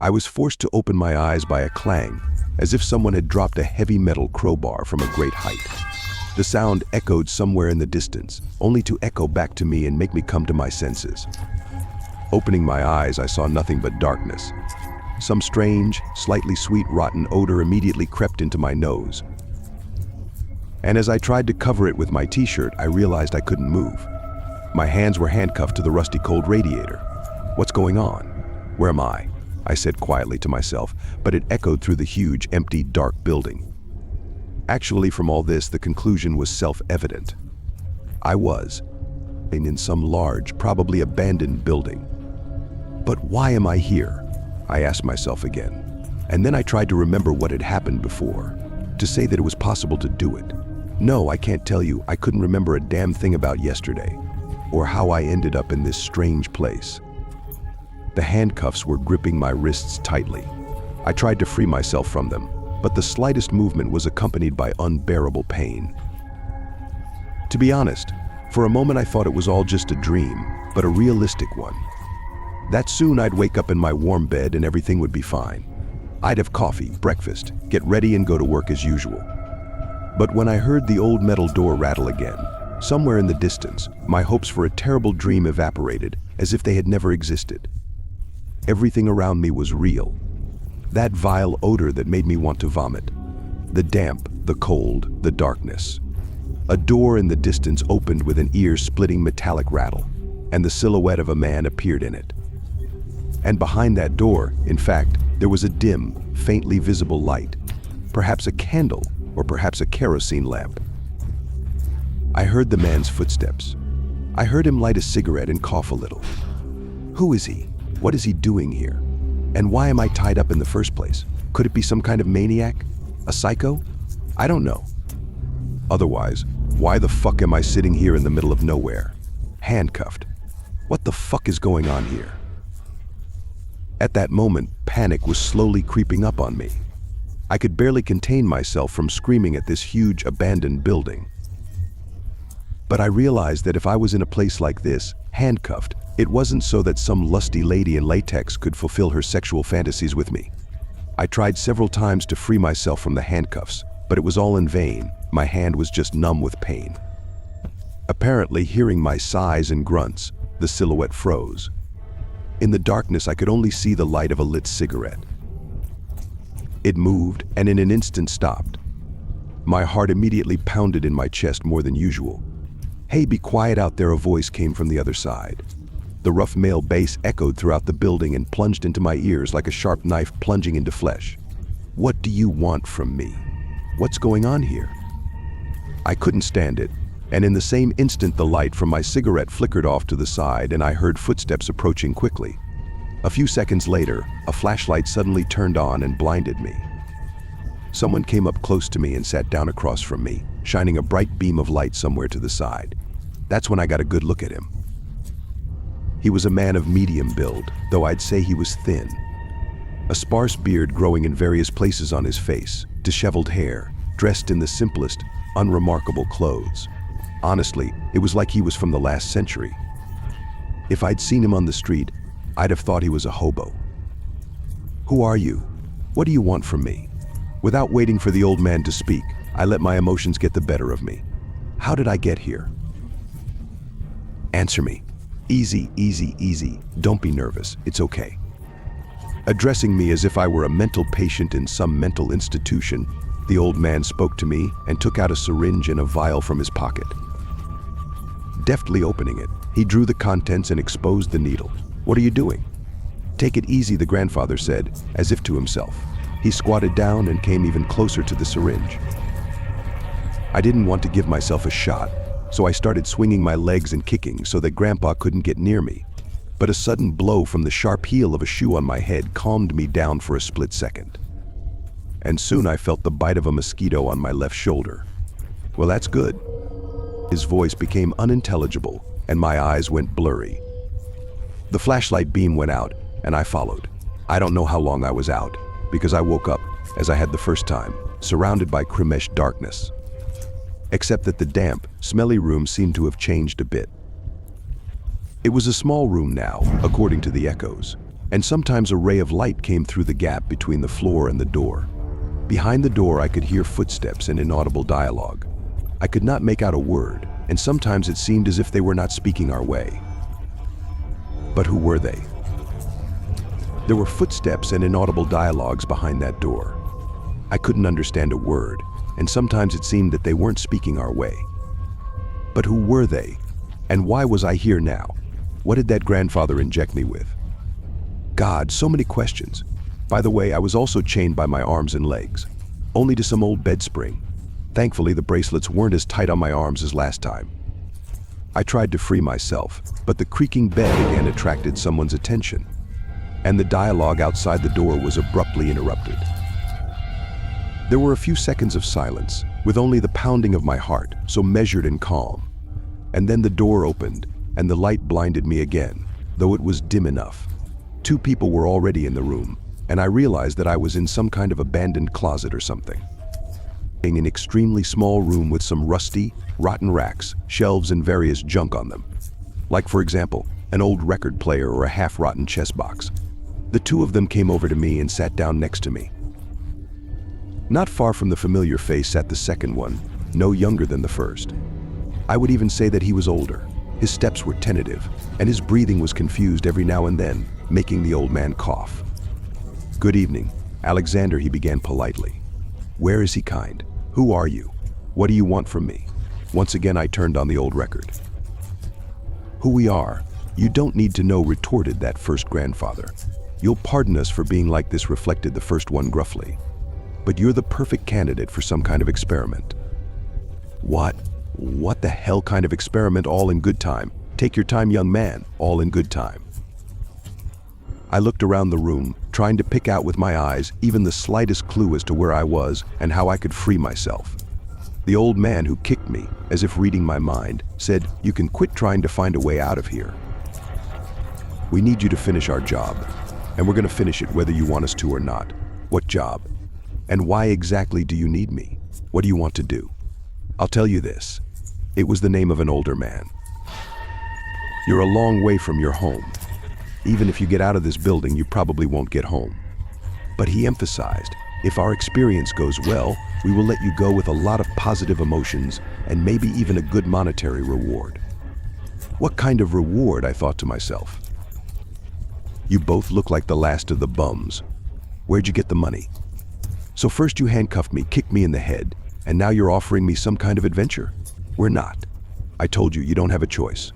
I was forced to open my eyes by a clang, as if someone had dropped a heavy metal crowbar from a great height. The sound echoed somewhere in the distance, only to echo back to me and make me come to my senses. Opening my eyes, I saw nothing but darkness. Some strange, slightly sweet, rotten odor immediately crept into my nose. And as I tried to cover it with my t-shirt, I realized I couldn't move. My hands were handcuffed to the rusty cold radiator. What's going on? Where am I? I said quietly to myself, but it echoed through the huge, empty, dark building. Actually, from all this, the conclusion was self-evident. I was in some large, probably abandoned building. But why am I here? I asked myself again. And then I tried to remember what had happened before, to say that it was possible to do it. No, I can't tell you. I couldn't remember a damn thing about yesterday, or how I ended up in this strange place. The handcuffs were gripping my wrists tightly. I tried to free myself from them, but the slightest movement was accompanied by unbearable pain. To be honest, for a moment I thought it was all just a dream, but a realistic one. That soon I'd wake up in my warm bed and everything would be fine. I'd have coffee, breakfast, get ready and go to work as usual. But when I heard the old metal door rattle again, somewhere in the distance, my hopes for a terrible dream evaporated, as if they had never existed. Everything around me was real. That vile odor that made me want to vomit. The damp, the cold, the darkness. A door in the distance opened with an ear-splitting metallic rattle, and the silhouette of a man appeared in it. And behind that door, in fact, there was a dim, faintly visible light. Perhaps a candle, or perhaps a kerosene lamp. I heard the man's footsteps. I heard him light a cigarette and cough a little. Who is he? What is he doing here? And why am I tied up in the first place? Could it be some kind of maniac? A psycho? I don't know. Otherwise, why the fuck am I sitting here in the middle of nowhere? Handcuffed. What the fuck is going on here? At that moment, panic was slowly creeping up on me. I could barely contain myself from screaming at this huge, abandoned building. But I realized that if I was in a place like this, handcuffed, it wasn't so that some lusty lady in latex could fulfill her sexual fantasies with me. I tried several times to free myself from the handcuffs, but it was all in vain. My hand was just numb with pain. Apparently, hearing my sighs and grunts, the silhouette froze. In the darkness, I could only see the light of a lit cigarette. It moved, and in an instant stopped. My heart immediately pounded in my chest more than usual. "Hey, be quiet out there," a voice came from the other side. The rough male bass echoed throughout the building and plunged into my ears like a sharp knife plunging into flesh. "What do you want from me? What's going on here?" I couldn't stand it, and in the same instant the light from my cigarette flickered off to the side and I heard footsteps approaching quickly. A few seconds later, a flashlight suddenly turned on and blinded me. Someone came up close to me and sat down across from me, shining a bright beam of light somewhere to the side. That's when I got a good look at him. He was a man of medium build, though I'd say he was thin. A sparse beard growing in various places on his face, disheveled hair, dressed in the simplest, unremarkable clothes. Honestly, it was like he was from the last century. If I'd seen him on the street, I'd have thought he was a hobo. "Who are you? What do you want from me?" Without waiting for the old man to speak, I let my emotions get the better of me. "How did I get here?" "Answer me. Easy, easy, easy. Don't be nervous. It's okay." Addressing me as if I were a mental patient in some mental institution, the old man spoke to me and took out a syringe and a vial from his pocket. Deftly opening it, he drew the contents and exposed the needle. "What are you doing?" "Take it easy," the grandfather said, as if to himself. He squatted down and came even closer to the syringe. I didn't want to give myself a shot, so I started swinging my legs and kicking so that Grandpa couldn't get near me. But a sudden blow from the sharp heel of a shoe on my head calmed me down for a split second. And soon I felt the bite of a mosquito on my left shoulder. "Well, that's good." His voice became unintelligible, and my eyes went blurry. The flashlight beam went out, and I followed. I don't know how long I was out, because I woke up, as I had the first time, surrounded by Krimesh darkness. Except that the damp, smelly room seemed to have changed a bit. It was a small room now, according to the echoes. and sometimes a ray of light came through the gap between the floor and the door. Behind the door, I could hear footsteps and inaudible dialogue. I could not make out a word, and sometimes it seemed as if they were not speaking our way. But who were they? There were footsteps and inaudible dialogues behind that door. I couldn't understand a word, and sometimes it seemed that they weren't speaking our way. But who were they? And why was I here now? What did that grandfather inject me with? God, so many questions. By the way, I was also chained by my arms and legs, only to some old bed spring. Thankfully, the bracelets weren't as tight on my arms as last time. I tried to free myself, but the creaking bed again attracted someone's attention, and the dialogue outside the door was abruptly interrupted. There were a few seconds of silence, with only the pounding of my heart, so measured and calm. And then the door opened, and the light blinded me again, though it was dim enough. 2 people were already in the room, and I realized that I was in some kind of abandoned closet or something. In an extremely small room with some rusty, rotten racks, shelves, and various junk on them. Like, for example, an old record player or a half-rotten chess box. The 2 of them came over to me and sat down next to me. Not far from the familiar face sat the second one, no younger than the first. I would even say that he was older. His steps were tentative, and his breathing was confused every now and then, making the old man cough. "Good evening, Alexander," he began politely. "Where is he kind? Who are you? What do you want from me?" Once again I turned on the old record. "Who we are, you don't need to know," retorted that first grandfather. "You'll pardon us for being like this," reflected the first one gruffly. "But you're the perfect candidate for some kind of experiment." What the hell kind of experiment? All in good time. Take your time, young man, all in good time. I looked around the room, trying to pick out with my eyes even the slightest clue as to where I was and how I could free myself. The old man who kicked me, as if reading my mind, said, "You can quit trying to find a way out of here. We need you to finish our job, and we're going to finish it whether you want us to or not." "What job? And why exactly do you need me? What do you want to do?" "I'll tell you this." It was the name of an older man. "You're a long way from your home. Even if you get out of this building, you probably won't get home." But he emphasized, "If our experience goes well, we will let you go with a lot of positive emotions and maybe even a good monetary reward." What kind of reward? I thought to myself. "You both look like the last of the bums. Where'd you get the money? So first you handcuffed me, kicked me in the head, and now you're offering me some kind of adventure? We're not. I told you, you don't have a choice."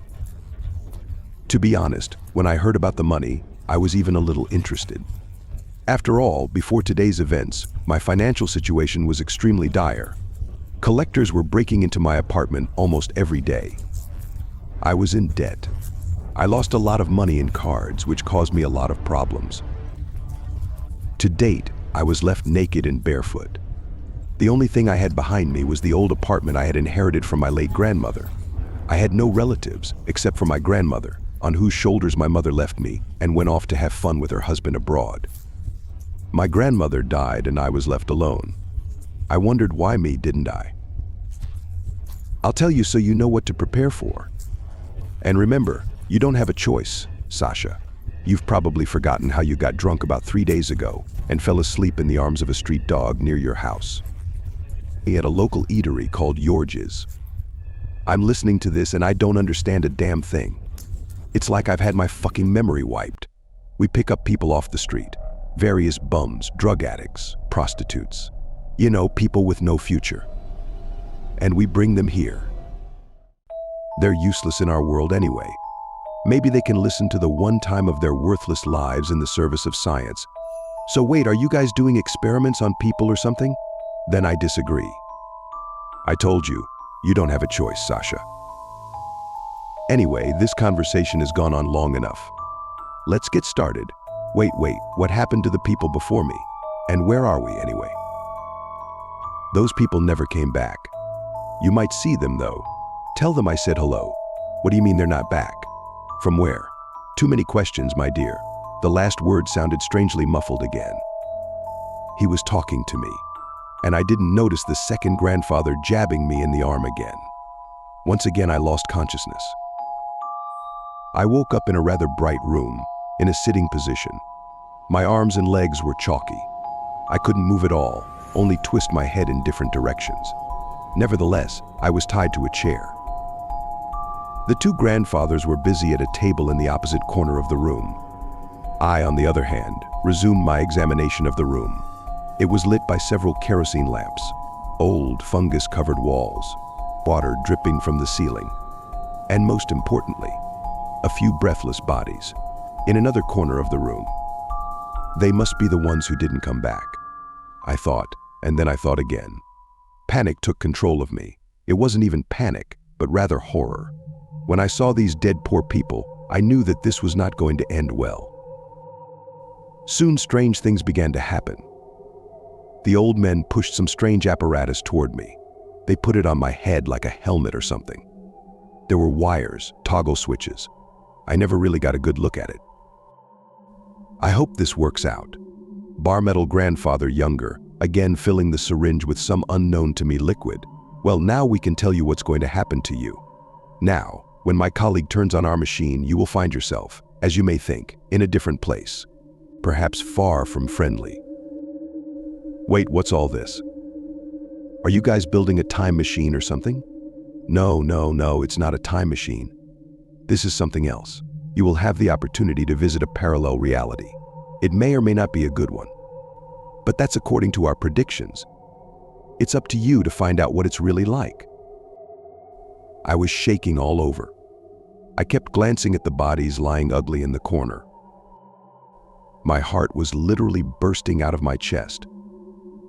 To be honest, when I heard about the money, I was even a little interested. After all, before today's events, my financial situation was extremely dire. Collectors were breaking into my apartment almost every day. I was in debt. I lost a lot of money in cards, which caused me a lot of problems. To date, I was left naked and barefoot. The only thing I had behind me was the old apartment I had inherited from my late grandmother. I had no relatives except for my grandmother, on whose shoulders my mother left me and went off to have fun with her husband abroad. My grandmother died and I was left alone. I wondered why me, didn't I? I'll tell you so you know what to prepare for. And remember, you don't have a choice, Sasha. You've probably forgotten how you got drunk about 3 days ago and fell asleep in the arms of a street dog near your house. At a local eatery called George's. I'm listening to this and I don't understand a damn thing. It's like I've had my fucking memory wiped. We pick up people off the street. Various bums, drug addicts, prostitutes. You know, people with no future. And we bring them here. They're useless in our world anyway. Maybe they can listen to the one time of their worthless lives in the service of science. So wait, are you guys doing experiments on people or something? Then I disagree. I told you, you don't have a choice, Sasha. Anyway, this conversation has gone on long enough. Let's get started. Wait, what happened to the people before me? And where are we anyway? Those people never came back. You might see them though. Tell them I said hello. What do you mean they're not back? From where? Too many questions, my dear. The last word sounded strangely muffled again. He was talking to me, and I didn't notice the second grandfather jabbing me in the arm again. Once again, I lost consciousness. I woke up in a rather bright room, in a sitting position. My arms and legs were chalky. I couldn't move at all, only twist my head in different directions. Nevertheless, I was tied to a chair. The two grandfathers were busy at a table in the opposite corner of the room. I, on the other hand, resumed my examination of the room. It was lit by several kerosene lamps, old fungus-covered walls, water dripping from the ceiling, and most importantly, a few breathless bodies in another corner of the room. They must be the ones who didn't come back, I thought, and then I thought again. Panic took control of me. It wasn't even panic, but rather horror. When I saw these dead poor people, I knew that this was not going to end well. Soon strange things began to happen. The old men pushed some strange apparatus toward me. They put it on my head like a helmet or something. There were wires, toggle switches. I never really got a good look at it. I hope this works out. Bar metal grandfather younger, again filling the syringe with some unknown to me liquid. Well, now we can tell you what's going to happen to you. Now, when my colleague turns on our machine, you will find yourself, as you may think, in a different place. Perhaps far from friendly. Wait, what's all this? Are you guys building a time machine or something? No, it's not a time machine. This is something else. You will have the opportunity to visit a parallel reality. It may or may not be a good one. But that's according to our predictions. It's up to you to find out what it's really like. I was shaking all over. I kept glancing at the bodies lying ugly in the corner. My heart was literally bursting out of my chest.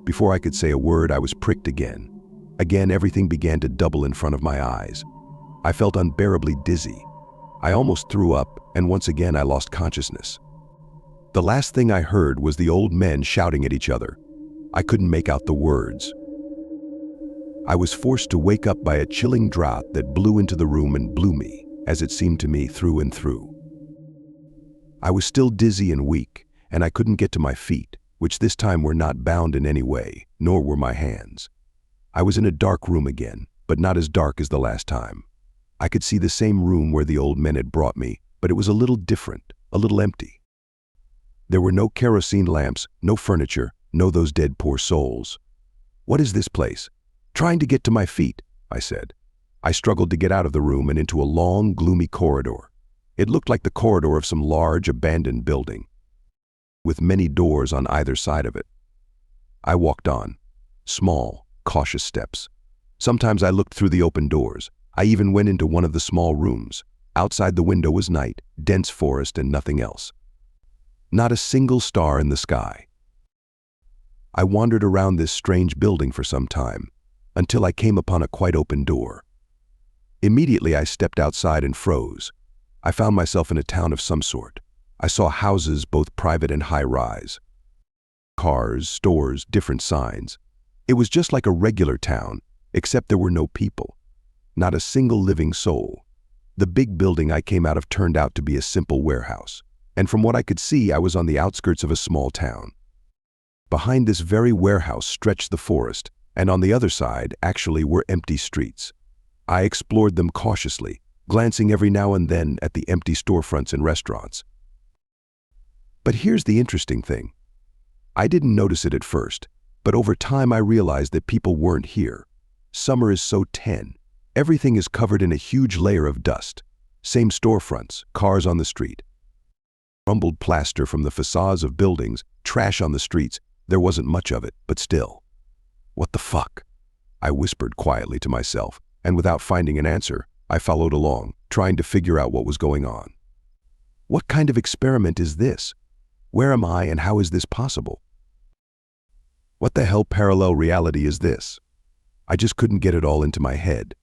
Before I could say a word, I was pricked again. Again, everything began to double in front of my eyes. I felt unbearably dizzy. I almost threw up, and once again I lost consciousness. The last thing I heard was the old men shouting at each other. I couldn't make out the words. I was forced to wake up by a chilling draught that blew into the room and blew me, as it seemed to me, through and through. I was still dizzy and weak, and I couldn't get to my feet, which this time were not bound in any way, nor were my hands. I was in a dark room again, but not as dark as the last time. I could see the same room where the old men had brought me, but it was a little different, a little empty. There were no kerosene lamps, no furniture, no those dead poor souls. What is this place? Trying to get to my feet, I said. I struggled to get out of the room and into a long, gloomy corridor. It looked like the corridor of some large, abandoned building, with many doors on either side of it. I walked on, small, cautious steps. Sometimes I looked through the open doors. I even went into one of the small rooms. Outside the window was night, dense forest, and nothing else. Not a single star in the sky. I wandered around this strange building for some time, until I came upon a quite open door. Immediately I stepped outside and froze. I found myself in a town of some sort. I saw houses, both private and high-rise. Cars, stores, different signs. It was just like a regular town, except there were no people. Not a single living soul. The big building I came out of turned out to be a simple warehouse. And from what I could see, I was on the outskirts of a small town. Behind this very warehouse stretched the forest, and on the other side, actually, were empty streets. I explored them cautiously, glancing every now and then at the empty storefronts and restaurants. But here's the interesting thing. I didn't notice it at first, but over time I realized that people weren't here. Summer is so 10. Everything is covered in a huge layer of dust. Same storefronts, cars on the street. Crumbled plaster from the facades of buildings, trash on the streets. There wasn't much of it, but still. What the fuck? I whispered quietly to myself, and without finding an answer, I followed along, trying to figure out what was going on. What kind of experiment is this? Where am I and how is this possible? What the hell parallel reality is this? I just couldn't get it all into my head.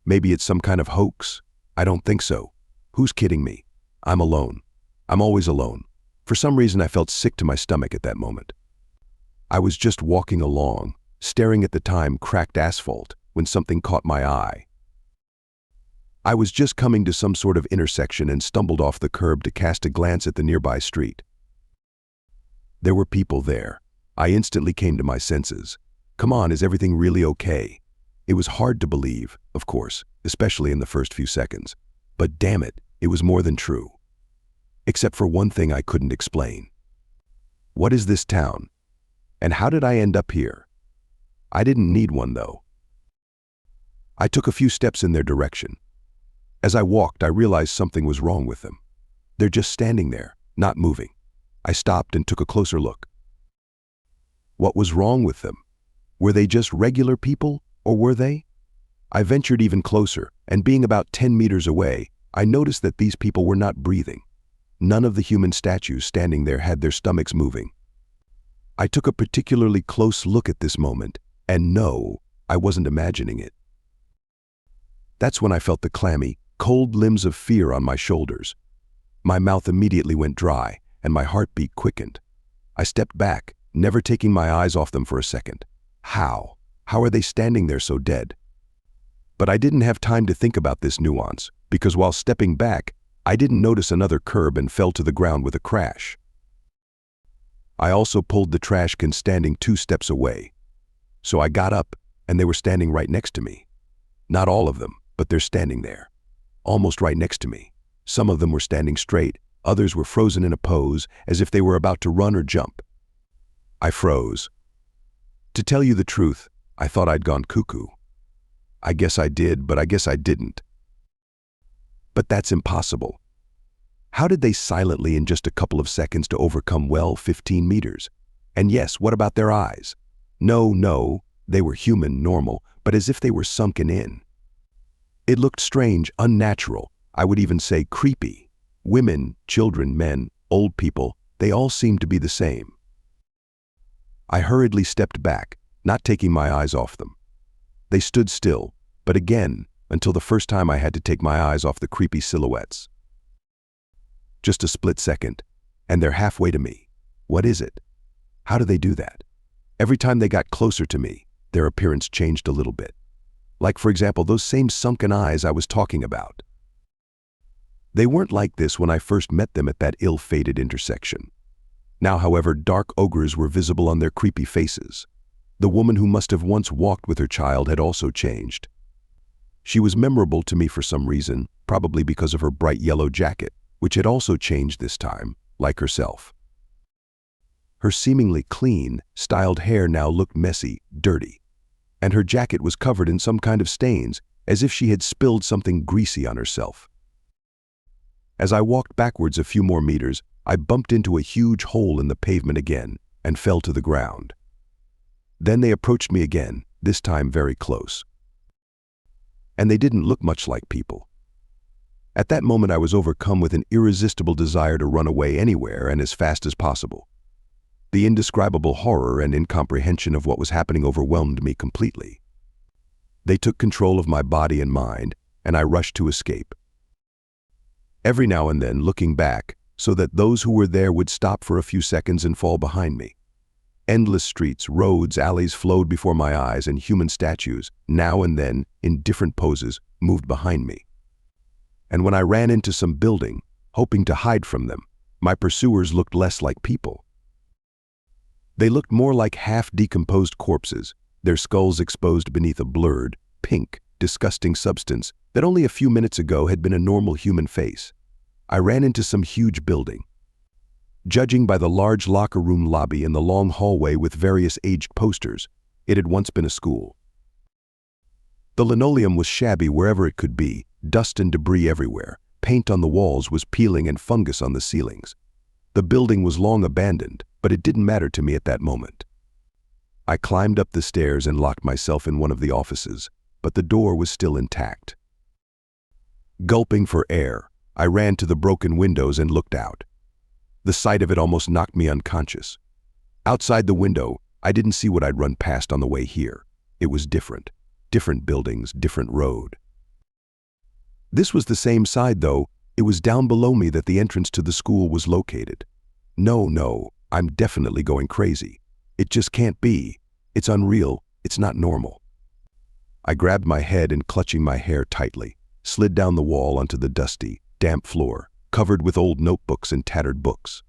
Maybe it's some kind of hoax. I don't think so. Who's kidding me? I'm alone. I'm always alone. For some reason I felt sick to my stomach at that moment. I was just walking along, staring at the time-cracked asphalt, when something caught my eye. I was just coming to some sort of intersection and stumbled off the curb to cast a glance at the nearby street. There were people there. I instantly came to my senses. Come on, is everything really okay? It was hard to believe, of course, especially in the first few seconds. But damn it, it was more than true. except for one thing I couldn't explain. What is this town? And how did I end up here? I didn't need one, though. I took a few steps in their direction. As I walked, I realized something was wrong with them. They're just standing there, not moving. I stopped and took a closer look. What was wrong with them? Were they just regular people, or were they? I ventured even closer, and being about 10 meters away, I noticed that these people were not breathing. None of the human statues standing there had their stomachs moving. I took a particularly close look at this moment, and no, I wasn't imagining it. That's when I felt the clammy, cold limbs of fear on my shoulders. My mouth immediately went dry, and my heartbeat quickened. I stepped back, never taking my eyes off them for a second. How? How are they standing there so dead? But I didn't have time to think about this nuance, because while stepping back, I didn't notice another curb and fell to the ground with a crash. I also pulled the trash can standing 2 steps away. So I got up, and they were standing right next to me. Not all of them, but they're standing there, almost right next to me. Some of them were standing straight, others were frozen in a pose, as if they were about to run or jump. I froze. To tell you the truth, I thought I'd gone cuckoo. I guess I did, but I guess I didn't. But that's impossible. How did they silently in just a couple of seconds to overcome 15 meters? And yes, what about their eyes? No, they were human, normal, but as if they were sunken in. It looked strange, unnatural, I would even say creepy. Women, children, men, old people, they all seemed to be the same. I hurriedly stepped back, not taking my eyes off them. They stood still, but again, until the first time I had to take my eyes off the creepy silhouettes. Just a split second, and they're halfway to me. What is it? How do they do that? Every time they got closer to me, their appearance changed a little bit. Like, for example, those same sunken eyes I was talking about. They weren't like this when I first met them at that ill-fated intersection. Now, however, dark ogres were visible on their creepy faces. The woman who must have once walked with her child had also changed. She was memorable to me for some reason, probably because of her bright yellow jacket, which had also changed this time, like herself. Her seemingly clean, styled hair now looked messy, dirty, and her jacket was covered in some kind of stains, as if she had spilled something greasy on herself. As I walked backwards a few more meters, I bumped into a huge hole in the pavement again and fell to the ground. Then they approached me again, this time very close. And they didn't look much like people. At that moment I was overcome with an irresistible desire to run away anywhere and as fast as possible. The indescribable horror and incomprehension of what was happening overwhelmed me completely. They took control of my body and mind, and I rushed to escape. Every now and then looking back, so that those who were there would stop for a few seconds and fall behind me. Endless streets, roads, alleys flowed before my eyes, and human statues, now and then, in different poses, moved behind me. And when I ran into some building, hoping to hide from them, my pursuers looked less like people. They looked more like half-decomposed corpses, their skulls exposed beneath a blurred, pink, disgusting substance that only a few minutes ago had been a normal human face. I ran into some huge building. Judging by the large locker room lobby and the long hallway with various aged posters, it had once been a school. The linoleum was shabby wherever it could be, dust and debris everywhere, paint on the walls was peeling and fungus on the ceilings. The building was long abandoned, but it didn't matter to me at that moment. I climbed up the stairs and locked myself in one of the offices, but the door was still intact. Gulping for air, I ran to the broken windows and looked out. The sight of it almost knocked me unconscious. Outside the window, I didn't see what I'd run past on the way here. It was different. Different buildings, different road. This was the same side, though. It was down below me that the entrance to the school was located. No, I'm definitely going crazy. It just can't be. It's unreal. It's not normal. I grabbed my head and, clutching my hair tightly, slid down the wall onto the dusty, damp floor, covered with old notebooks and tattered books.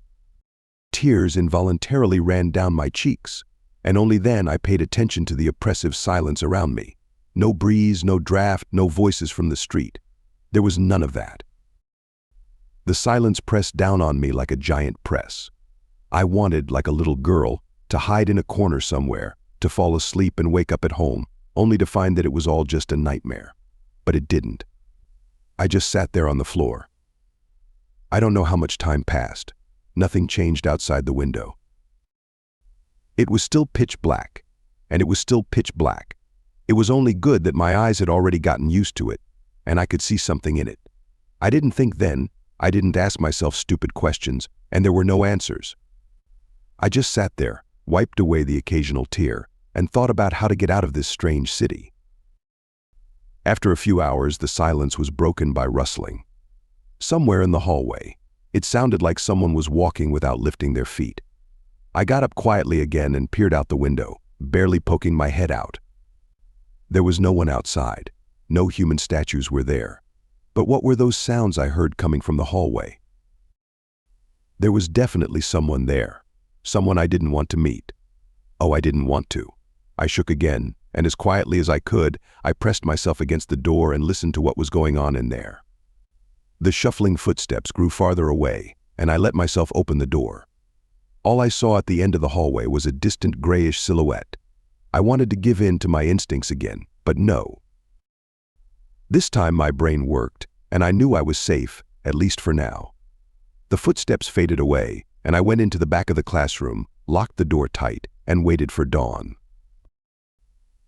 Tears involuntarily ran down my cheeks, and only then I paid attention to the oppressive silence around me. No breeze, no draft, no voices from the street. There was none of that. The silence pressed down on me like a giant press. I wanted, like a little girl, to hide in a corner somewhere, to fall asleep and wake up at home, only to find that it was all just a nightmare. But it didn't. I just sat there on the floor. I don't know how much time passed. Nothing changed outside the window. It was still pitch black, and it was still pitch black. It was only good that my eyes had already gotten used to it, and I could see something in it. I didn't think then, I didn't ask myself stupid questions, and there were no answers. I just sat there, wiped away the occasional tear, and thought about how to get out of this strange city. After a few hours, the silence was broken by rustling. Somewhere in the hallway, it sounded like someone was walking without lifting their feet. I got up quietly again and peered out the window, barely poking my head out. There was no one outside. No human statues were there. But what were those sounds I heard coming from the hallway? There was definitely someone there. Someone I didn't want to meet. Oh, I didn't want to. I shook again, and as quietly as I could, I pressed myself against the door and listened to what was going on in there. The shuffling footsteps grew farther away, and I let myself open the door. All I saw at the end of the hallway was a distant grayish silhouette. I wanted to give in to my instincts again, but no. This time my brain worked, and I knew I was safe, at least for now. The footsteps faded away, and I went into the back of the classroom, locked the door tight, and waited for dawn.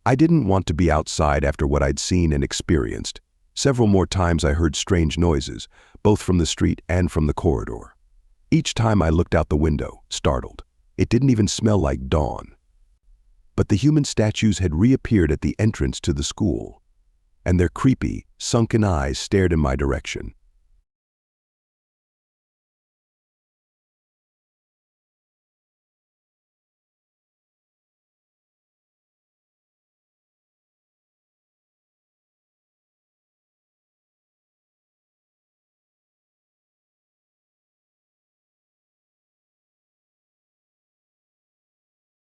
I didn't want to be outside after what I'd seen and experienced. Several more times I heard strange noises, both from the street and from the corridor. Each time I looked out the window, startled. It didn't even smell like dawn. But the human statues had reappeared at the entrance to the school, and their creepy, sunken eyes stared in my direction.